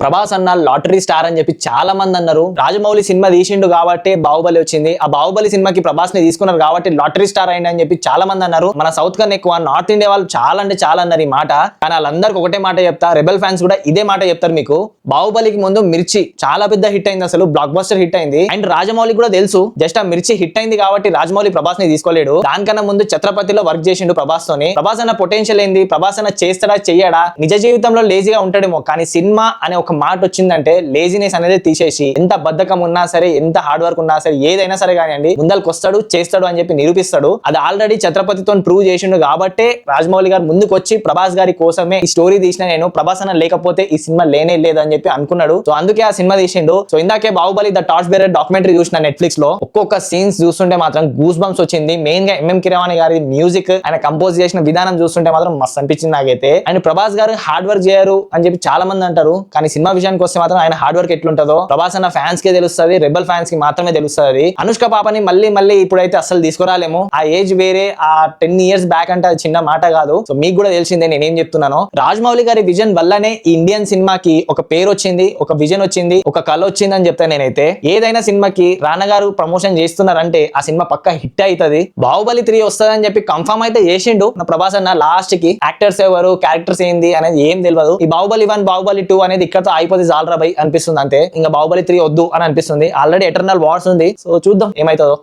ప్రభాస్ అన్న lottery star అని చెప్పి చాలా మంది అన్నారు. రాజమౌళి సినిమా తీసిండు కాబట్టి బాహుబలి వచ్చింది. ఆ బాహుబలి సినిమాకి ప్రభాస్ ని తీసుకున్నారు కాబట్టి లాటరీ స్టార్ అయింది అని చెప్పి చాలా మంది అన్నారు. మన సౌత్ కన్నా ఎక్కువ నార్త్ ఇండియా వాళ్ళు చాలా అంటే చాలా అన్నారు ఈ మాట. కానీ వాళ్ళందరికి ఒకటే మాట చెప్తా, రెబెల్ ఫ్యాన్స్ కూడా ఇదే మాట చెప్తారు మీకు. బాహుబలికి ముందు మిర్చి చాలా పెద్ద హిట్ అయింది, అసలు బ్లాక్ బస్టర్ హిట్ అయింది. అండ్ రాజమౌళి కూడా తెలుసు జస్ట్ ఆ మిర్చి హిట్ అయింది కాబట్టి రాజమౌళి ప్రభాస్ ని తీసుకోలేడు. దానికన్నా ముందు ఛత్రపతిలో వర్క్ చేసిండు ప్రభాస్ తోని. ప్రభాస్ అన్న పొటెన్షియల్ ఏంది, ప్రభాస్ అన్న చేస్తాడా చెయ్యడా, నిజ జీవితంలో లేజీగా ఉంటాడేమో కానీ సినిమా అనే ఒక మాట వచ్చిందంటే లేజినెస్ అనేది తీసేసి ఎంత బద్ధకం ఉన్నా సరే, ఎంత హార్డ్ వర్క్ ఉన్నా సరే, ఏదైనా సరే కానివ్వండి ముందరికి వస్తాడు, చేస్తాడు అని చెప్పి నిరూపిస్తాడు. అది ఆల్రెడీ ఛత్రపతితో ప్రూవ్ చేసిండు కాబట్టి రాజమౌళి గారు ముందుకు వచ్చి ప్రభాస్ గారి కోసమే ఈ స్టోరీ తీసిన, నేను ప్రభాస్ అన్న లేకపోతే ఈ సినిమా లేనే లేదు అని చెప్పి అనుకున్నాడు. సో అందుకే ఆ సినిమా తీసిండు. సో ఇందాకే Baahubali the torch bearer documentary చూసిన నెట్ఫ్లిక్స్ లో, ఒక్కొక్క సీన్స్ చూస్తుంటే మాత్రం గూస్ బంప్స్ వచ్చింది. మెయిన్ గా ఎంఎం కిరవాణి గారి మ్యూజిక్, ఆయన కంపోజ్ చేసిన విధానం చూస్తుంటే మాత్రం మస్తు అనిపించింది నాకైతే. ఆయన ప్రభాస్ గారు హార్డ్ వర్క్ చేయరు అని చెప్పి చాలా మంది అంటారు, కానీ సినిమా విషయానికి వస్తే మాత్రం ఆయన హార్డ్ వర్క్ ఎట్లుంటుందో ప్రభాస్ అన్న ఫ్యాన్స్ కే తెలుస్తుంది, రెబల్ ఫ్యాన్స్ కి మాత్రమే తెలుస్తుంది. అనుష్క పాపని మళ్ళీ ఇప్పుడైతే అసలు తీసుకురాలేము. ఆ ఏజ్ వేరే, ఆ 10 years బ్యాక్ అంటే అది చిన్న మాట కాదు. సో మీకు కూడా తెలిసిందే నేనేం చెప్తున్నాను. రాజమౌళి గారి విజన్ వల్లనే ఈ ఇండియన్ సినిమాకి ఒక పేరు వచ్చింది, ఒక విజన్ వచ్చింది, ఒక కళ వచ్చింది అని చెప్తాను నేనైతే. ఏదైనా సినిమాకి రానా గారు ప్రమోషన్ చేస్తున్నారంటే ఆ సినిమా పక్కా హిట్ అవుతుంది. బాహుబలి 3 వస్తుంది అని చెప్పి కన్ఫర్మ్ అయితే చేసిండు నా ప్రభాస్ అన్న. లాస్ట్ కి యాక్టర్స్ ఎవరు, క్యారెక్టర్స్ ఏంది అనేది ఏం తెలియదు. ఈ బాహుబలి 1 బాహుబలి 2 అనేది ఇక్కడతో అయిపోతే జాలరా బై అనిపిస్తుంది అంతే. ఇంకా బాహుబలి 3 వద్దు అని అనిపిస్తుంది. ఆల్రెడీ ఎటర్నల్ వార్స్ ఉంది. సో చూద్దాం ఏమైతుందో.